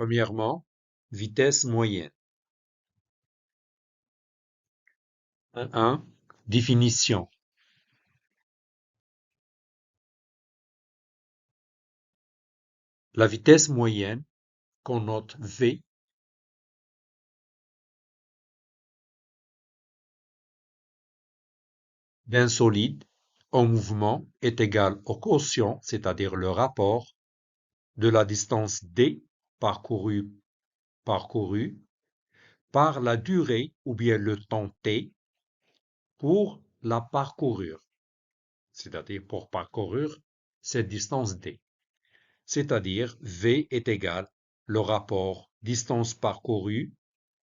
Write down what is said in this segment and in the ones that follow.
Premièrement, vitesse moyenne. 1. Définition. La vitesse moyenne, qu'on note V, d'un solide en mouvement est égal au quotient, c'est-à-dire le rapport de la distance d parcourue par la durée ou bien le temps t pour la parcourir, c'est-à-dire pour parcourir cette distance d. C'est-à-dire V est égal le rapport distance parcourue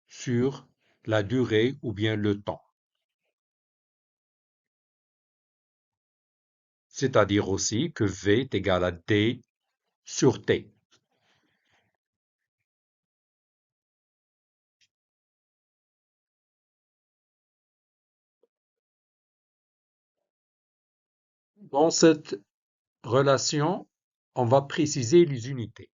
sur la durée ou bien le temps. C'est-à-dire aussi que V est égal à D sur T. Dans cette relation, on va préciser les unités.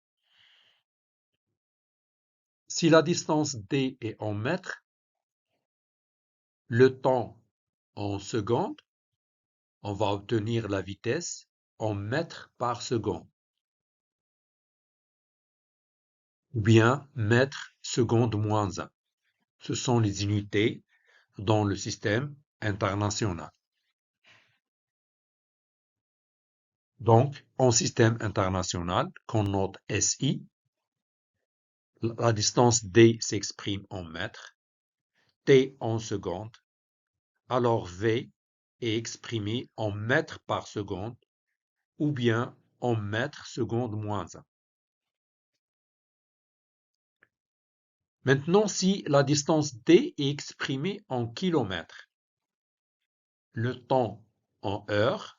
Si la distance D est en mètres, le temps en secondes, on va obtenir la vitesse en mètres par seconde. Ou bien mètres seconde moins 1. Ce sont les unités dans le système international. Donc, en système international, qu'on note SI, la distance D s'exprime en mètres, T en secondes, alors V est exprimé en mètres par seconde ou bien en mètres seconde moins 1. Maintenant, si la distance D est exprimée en kilomètres, le temps en heures,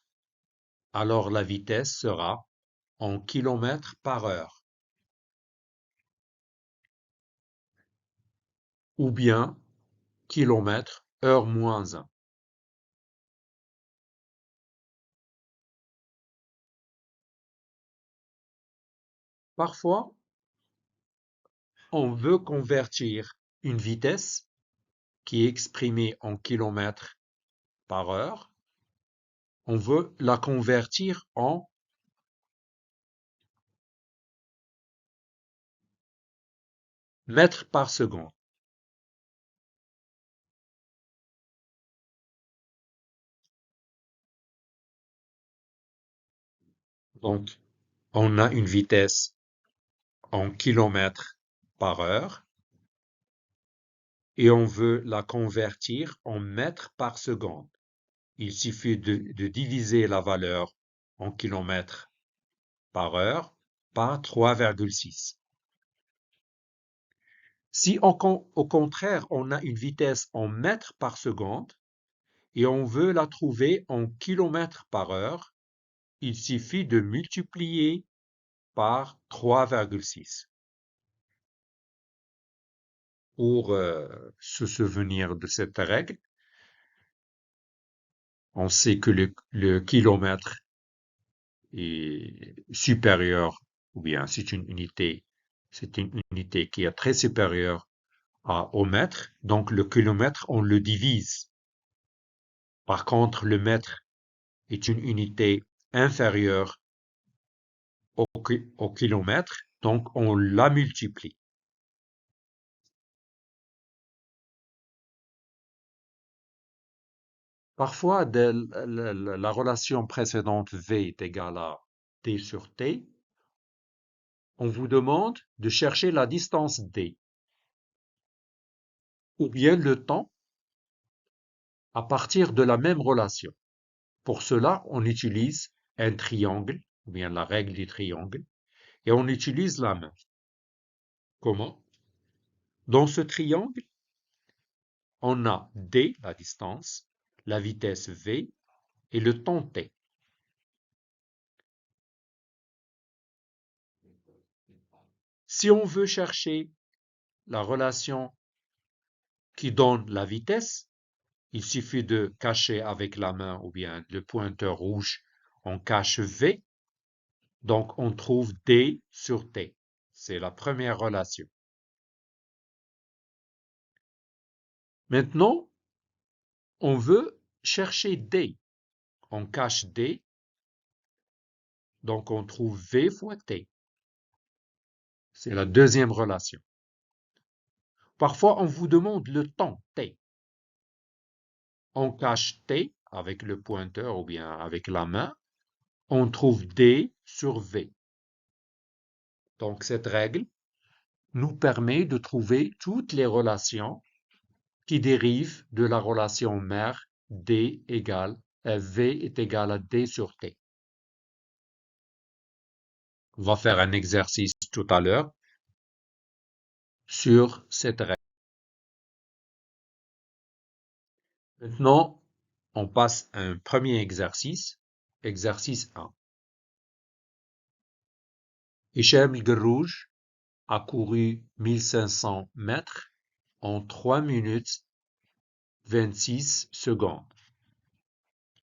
alors la vitesse sera en kilomètres par heure. Ou bien kilomètres heure moins 1. Parfois, on veut convertir une vitesse qui est exprimée en kilomètres par heure, on veut la convertir en mètres par seconde. Donc, on a une vitesse en kilomètres par heure et on veut la convertir en mètres par seconde. Il suffit de diviser la valeur en kilomètres par heure par 3,6. Si au contraire, on a une vitesse en mètres par seconde et on veut la trouver en kilomètres par heure, il suffit de multiplier par 3,6. Pour se souvenir de cette règle, on sait que le kilomètre est supérieur, ou bien c'est une unité qui est très supérieure au mètre, donc le kilomètre, on le divise. Par contre, le mètre est une unité inférieure au kilomètre, donc on la multiplie. Parfois, la relation précédente V est égale à T sur T. On vous demande de chercher la distance D, ou bien le temps à partir de la même relation. Pour cela, on utilise un triangle, ou bien la règle du triangle, et on utilise la main. Comment? Dans ce triangle, on a D, la distance, la vitesse V et le temps T. Si on veut chercher la relation qui donne la vitesse, il suffit de cacher avec la main ou bien le pointeur rouge, on cache V, donc on trouve D sur T. C'est la première relation. Maintenant, on veut chercher D. On cache D, donc on trouve V fois T. C'est la deuxième relation. Parfois, on vous demande le temps T. On cache T avec le pointeur ou bien avec la main. On trouve D sur V. Donc, cette règle nous permet de trouver toutes les relations qui dérivent de la relation mère D égale V est égal à D sur T. On va faire un exercice tout à l'heure sur cette règle. Maintenant, on passe à un premier exercice, exercice 1. Hichem El-Guerrouj a couru 1500 mètres en 3 minutes 26 secondes.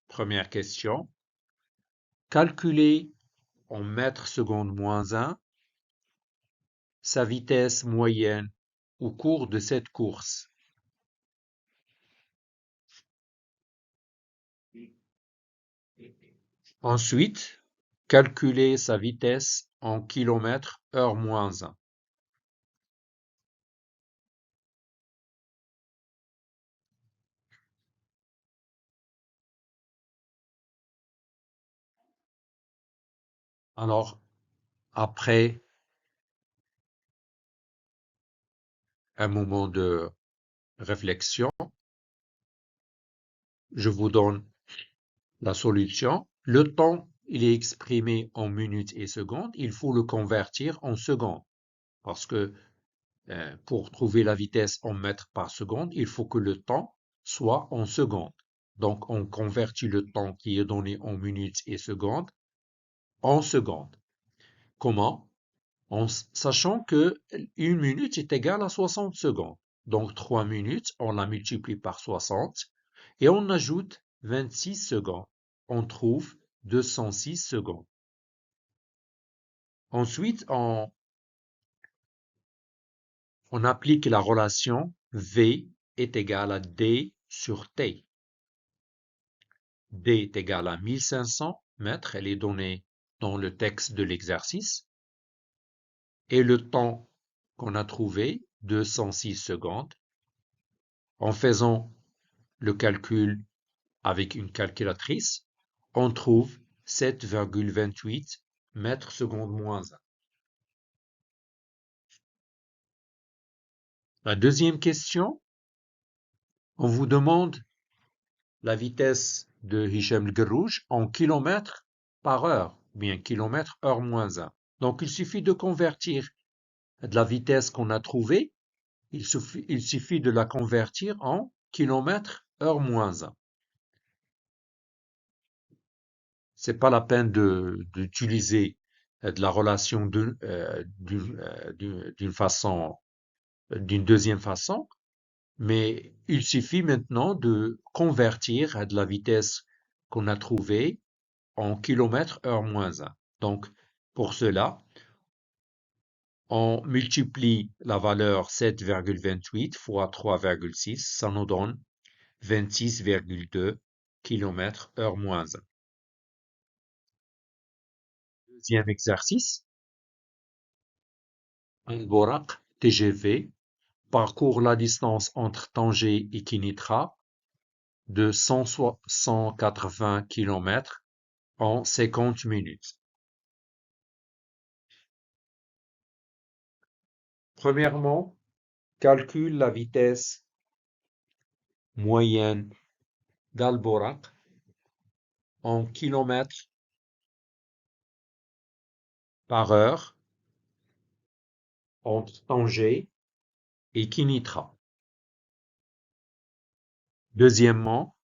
Première question. Calculez en mètres secondes moins 1 sa vitesse moyenne au cours de cette course. Ensuite, calculez sa vitesse en kilomètres heure moins 1. Alors, après un moment de réflexion, je vous donne la solution. Le temps, il est exprimé en minutes et secondes. Il faut le convertir en secondes. Parce que pour trouver la vitesse en mètres par seconde, il faut que le temps soit en secondes. Donc, on convertit le temps qui est donné en minutes et secondes en secondes. Comment? En sachant que 1 minute est égale à 60 secondes. Donc 3 minutes, on la multiplie par 60 et on ajoute 26 secondes. On trouve 206 secondes. Ensuite, on applique la relation V est égal à D sur T. D est égal à 1500 mètres, elle est donnée dans le texte de l'exercice. Et le temps qu'on a trouvé, 206 secondes. En faisant le calcul avec une calculatrice, on trouve 7,28 mètres secondes moins 1. La deuxième question, on vous demande la vitesse de Hichem El-Guerrouj en kilomètres par heure, ou bien kilomètres heure moins 1. Donc il suffit de convertir de la vitesse qu'on a trouvée, il suffit de la convertir en kilomètres heure moins 1. C'est pas la peine d'utiliser de la relation d'une deuxième façon, mais il suffit maintenant de convertir de la vitesse qu'on a trouvée en kilomètres heure moins 1. Donc, pour cela, on multiplie la valeur 7,28 fois 3,6, ça nous donne 26,2 km heure moins 1. Deuxième exercice, un Borak TGV parcourt la distance entre Tanger et Kinitra de 180 km en 50 minutes. Premièrement, calcule la vitesse moyenne d'Alborak en kilomètres par heure entre Tanger et Kinitra. Deuxièmement,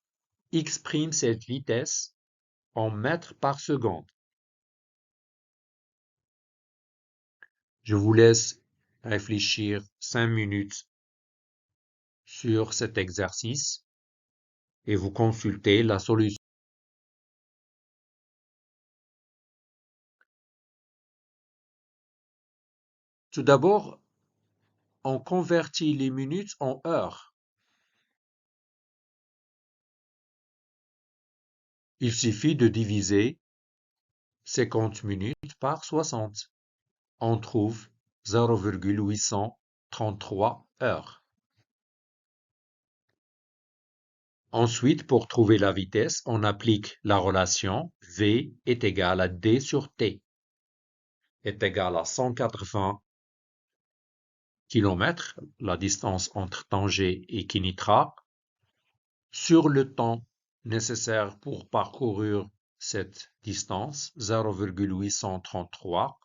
exprime cette vitesse en mètres par seconde. Je vous laisse réfléchir 5 minutes sur cet exercice et vous consultez la solution. Tout d'abord, on convertit les minutes en heures. Il suffit de diviser 50 minutes par 60. On trouve 0,833 heures. Ensuite, pour trouver la vitesse, on applique la relation V est égal à D sur T est égal à 180 km, la distance entre Tanger et Kinitra, sur le temps nécessaire pour parcourir cette distance, 0,833,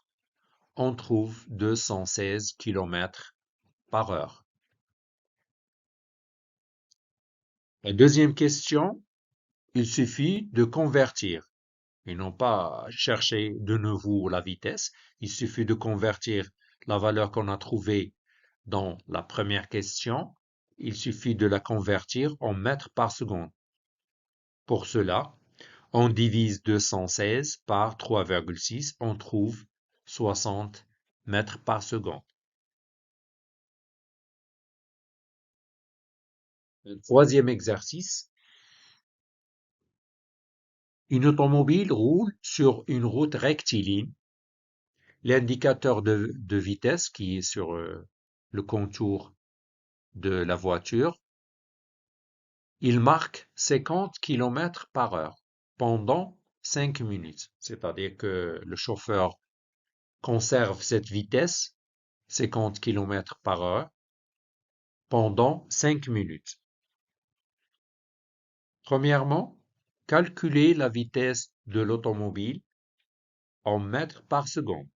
on trouve 216 km par heure. La deuxième question, il suffit de convertir et non pas chercher de nouveau la vitesse. Il suffit de convertir la valeur qu'on a trouvée dans la première question. Il suffit de la convertir en mètres par seconde. Pour cela, on divise 216 par 3,6, on trouve 60 mètres par seconde. Le troisième exercice, une automobile roule sur une route rectiligne. L'indicateur de vitesse qui est sur le contour de la voiture, il marque 50 km par heure pendant 5 minutes. C'est-à-dire que le chauffeur conserve cette vitesse, 50 km par heure, pendant 5 minutes. Premièrement, calculer la vitesse de l'automobile en mètres par seconde.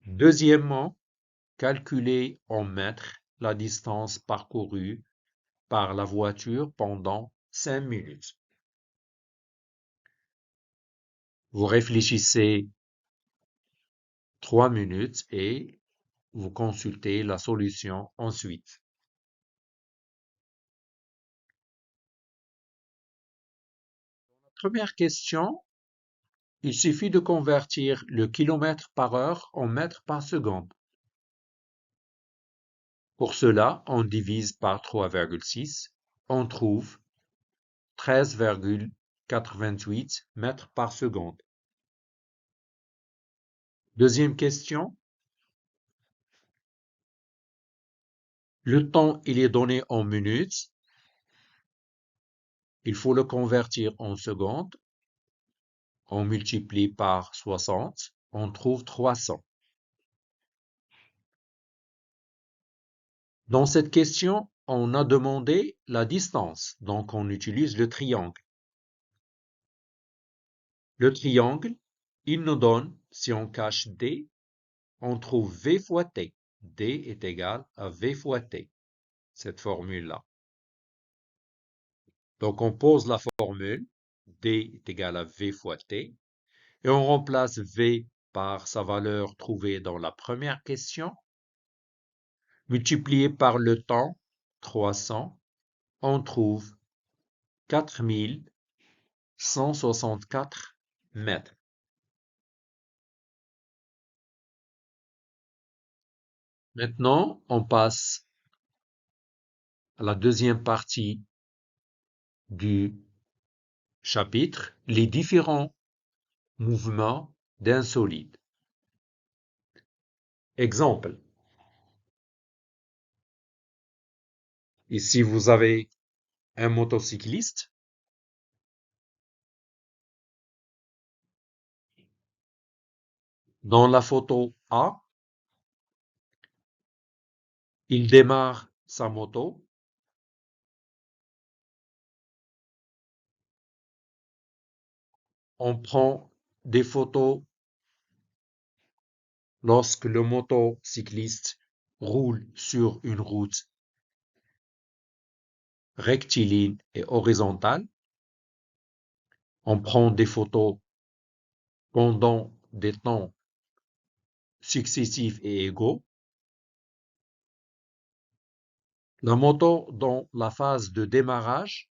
Deuxièmement, calculer en mètres la distance parcourue par la voiture pendant 5 minutes. Vous réfléchissez 3 minutes et vous consultez la solution ensuite. Première question, il suffit de convertir le kilomètre par heure en mètres par seconde. Pour cela, on divise par 3,6, on trouve 13,88 mètres par seconde. Deuxième question, le temps il est donné en minutes, il faut le convertir en secondes, on multiplie par 60, on trouve 300. Dans cette question, on a demandé la distance, donc on utilise le triangle. Le triangle, il nous donne, si on cache D, on trouve V fois T. D est égal à V fois T, cette formule-là. Donc on pose la formule, D est égal à V fois T, et on remplace V par sa valeur trouvée dans la première question, multiplié par le temps, 300, on trouve 4164 mètres. Maintenant, on passe à la deuxième partie du chapitre, les différents mouvements d'un solide. Exemple. Ici, vous avez un motocycliste. Dans la photo A, il démarre sa moto. On prend des photos lorsque le motocycliste roule sur une route rectiligne et horizontale. On prend des photos pendant des temps successifs et égaux. La moto dans la phase de démarrage,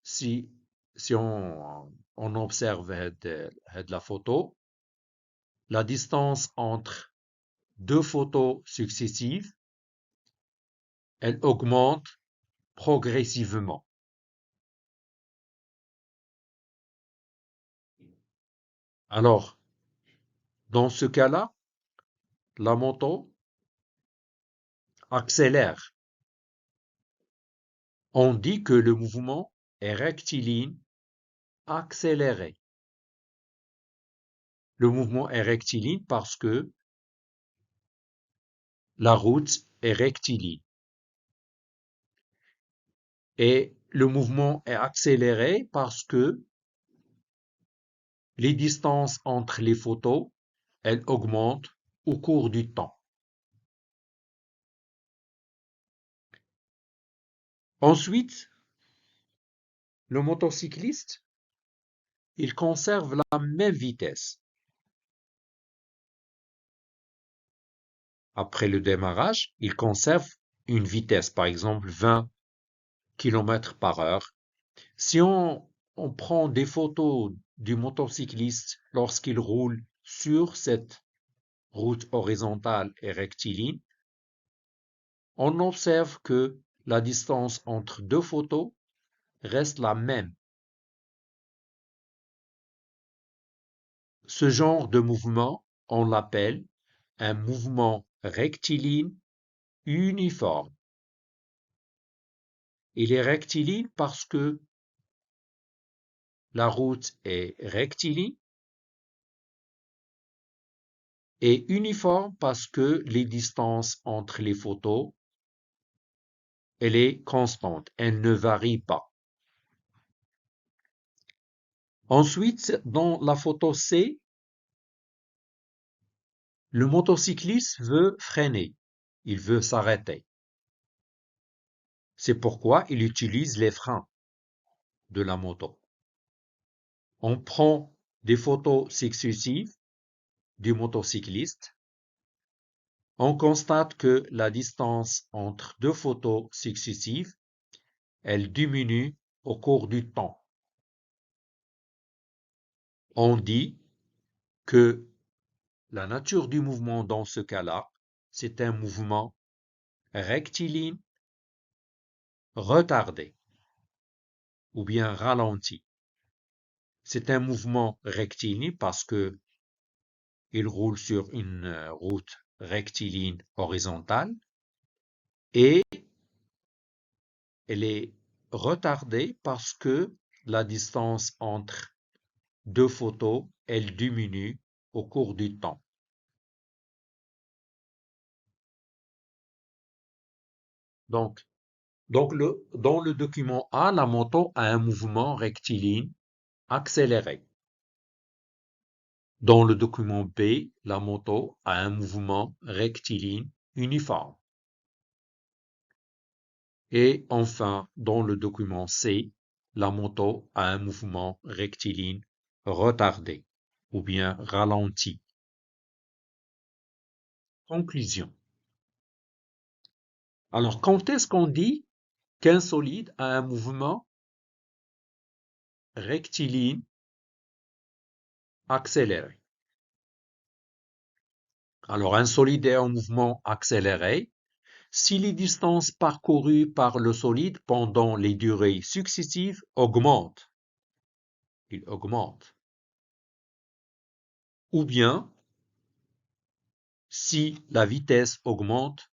si, si on observe la photo, la distance entre deux photos successives, elle augmente progressivement. Alors, dans ce cas-là, la moto accélère. On dit que le mouvement est rectiligne accéléré. Le mouvement est rectiligne parce que la route est rectiligne. Et le mouvement est accéléré parce que les distances entre les photos, elles augmentent au cours du temps. Ensuite, le motocycliste, il conserve la même vitesse. Après le démarrage, il conserve une vitesse, par exemple 20 km par heure. Si on prend des photos du motocycliste lorsqu'il roule sur cette route horizontale et rectiligne, on observe que la distance entre deux photos reste la même. Ce genre de mouvement, on l'appelle un mouvement rectiligne uniforme. Il est rectiligne parce que la route est rectiligne et uniforme parce que les distances entre les photos, elle est constante, elle ne varie pas. Ensuite, dans la photo C, le motocycliste veut freiner, il veut s'arrêter. C'est pourquoi il utilise les freins de la moto. On prend des photos successives du motocycliste. On constate que la distance entre deux photos successives, elle diminue au cours du temps. On dit que la nature du mouvement dans ce cas-là, c'est un mouvement rectiligne retardé ou bien ralenti. C'est un mouvement rectiligne parce que il roule sur une route rectiligne horizontale et elle est retardée parce que la distance entre deux photos, elle diminue au cours du temps. Donc, dans le document A, la moto a un mouvement rectiligne accéléré. Dans le document B, la moto a un mouvement rectiligne uniforme. Et enfin, dans le document C, la moto a un mouvement rectiligne retardé ou bien ralenti. Conclusion. Alors, quand est-ce qu'on dit qu'un solide a un mouvement rectiligne accéléré? Alors, un solide est en mouvement accéléré si les distances parcourues par le solide pendant les durées successives augmentent. Il augmente. Ou bien si la vitesse augmente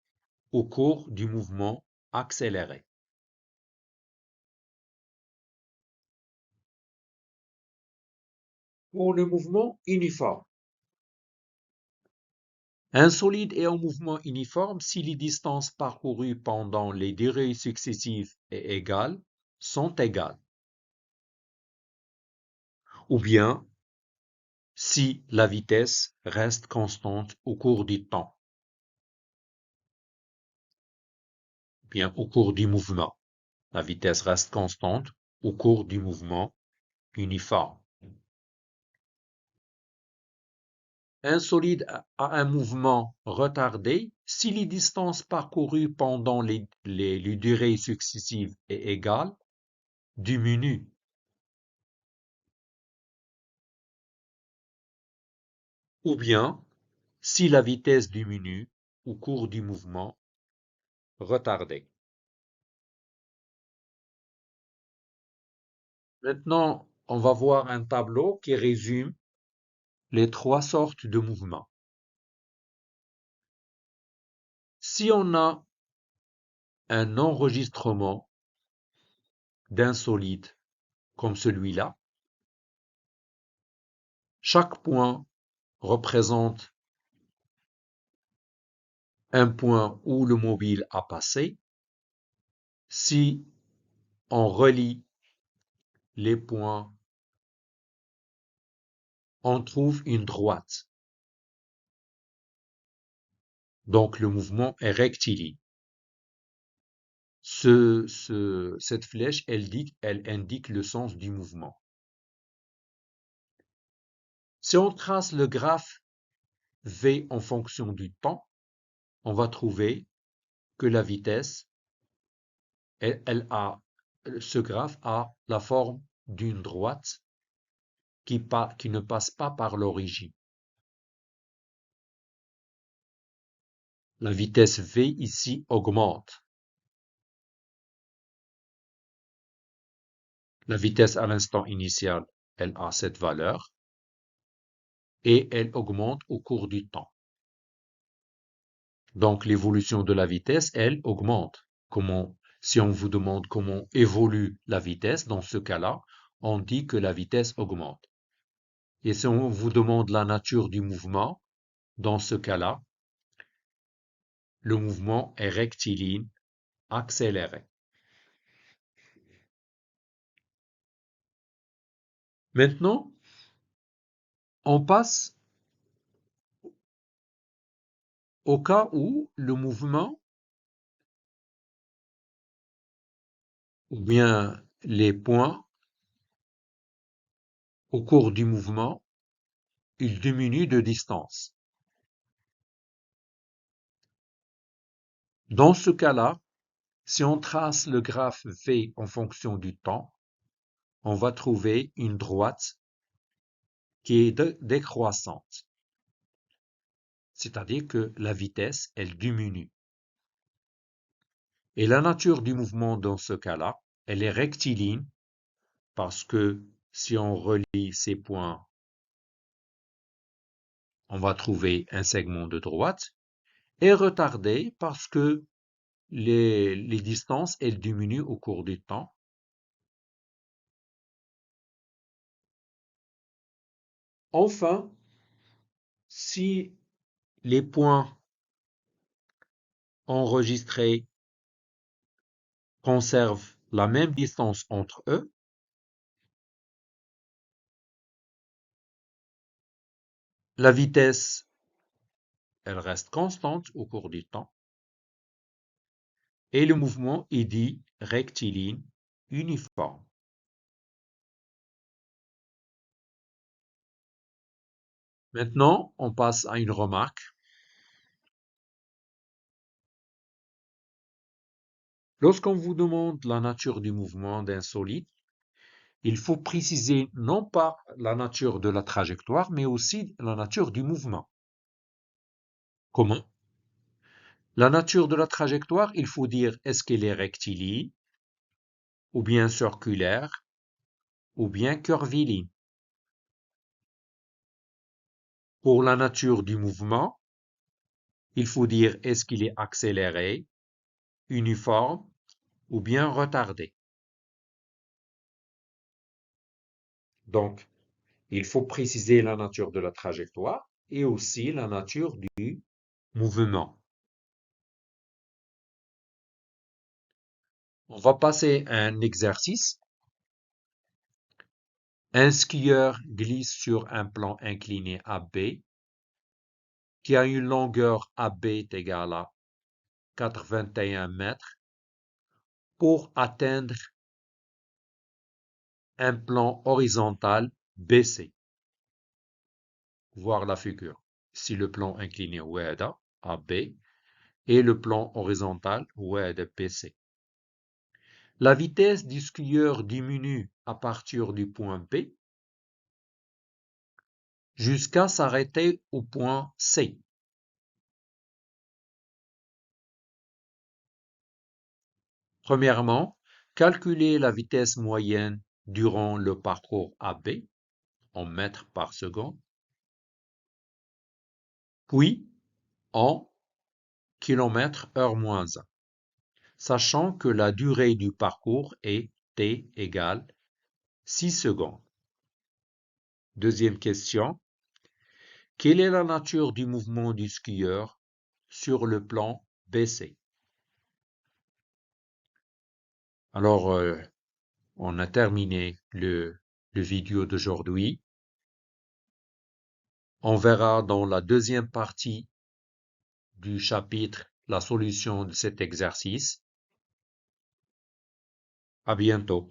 au cours du mouvement accéléré. Pour le mouvement uniforme. Un solide est en mouvement uniforme si les distances parcourues pendant les durées successives et égales sont égales. Ou bien si la vitesse reste constante au cours du temps. Bien au cours du mouvement. La vitesse reste constante au cours du mouvement uniforme. Un solide a un mouvement retardé si les distances parcourues pendant les durées successives et égales diminuent. ou bien si la vitesse diminue au cours du mouvement retardé. Maintenant, on va voir un tableau qui résume les trois sortes de mouvements. Si on a un enregistrement d'un solide comme celui-là, chaque point représente un point où le mobile a passé. Si on relie les points, on trouve une droite. Donc le mouvement est rectiligne. Cette flèche, elle indique le sens du mouvement. Si on trace le graphe v en fonction du temps, on va trouver que la vitesse, ce graphe a la forme d'une droite qui ne passe pas par l'origine. La vitesse v ici augmente. La vitesse à l'instant initial, elle a cette valeur et elle augmente au cours du temps. Donc l'évolution de la vitesse, elle augmente. Si on vous demande comment évolue la vitesse, dans ce cas-là, on dit que la vitesse augmente. Et si on vous demande la nature du mouvement, dans ce cas-là, le mouvement est rectiligne, accéléré. Maintenant, on passe au cas où le mouvement, ou bien les points, au cours du mouvement, ils diminuent de distance. Dans ce cas-là, si on trace le graphe V en fonction du temps, on va trouver une droite qui est décroissante. C'est-à-dire que la vitesse, elle diminue. Et la nature du mouvement dans ce cas-là, elle est rectiligne parce que si on relie ces points, on va trouver un segment de droite, et retardée parce que les distances, elles diminuent au cours du temps. Enfin, si les points enregistrés conservent la même distance entre eux, la vitesse, elle reste constante au cours du temps, et le mouvement est dit rectiligne, uniforme. Maintenant, on passe à une remarque. Lorsqu'on vous demande la nature du mouvement d'un solide, il faut préciser non pas la nature de la trajectoire, mais aussi la nature du mouvement. Comment? La nature de la trajectoire, il faut dire est-ce qu'elle est rectiligne, ou bien circulaire, ou bien curviligne. Pour la nature du mouvement, il faut dire est-ce qu'il est accéléré, uniforme, ou bien retardé. Donc, il faut préciser la nature de la trajectoire et aussi la nature du mouvement. On va passer à un exercice. Un skieur glisse sur un plan incliné AB qui a une longueur AB égale à 81 mètres pour atteindre un plan horizontal BC. Voir la figure. Si le plan incliné واحد AB et le plan horizontal واحد BC. La vitesse du skieur diminue à partir du point B jusqu'à s'arrêter au point C. Premièrement, calculer la vitesse moyenne durant le parcours AB en mètres par seconde, puis en kilomètres heure moins 1, sachant que la durée du parcours est t égale 6 secondes. Deuxième question, quelle est la nature du mouvement du skieur sur le plan BC? Alors, on a terminé le vidéo d'aujourd'hui. On verra dans la deuxième partie du chapitre la solution de cet exercice. À bientôt.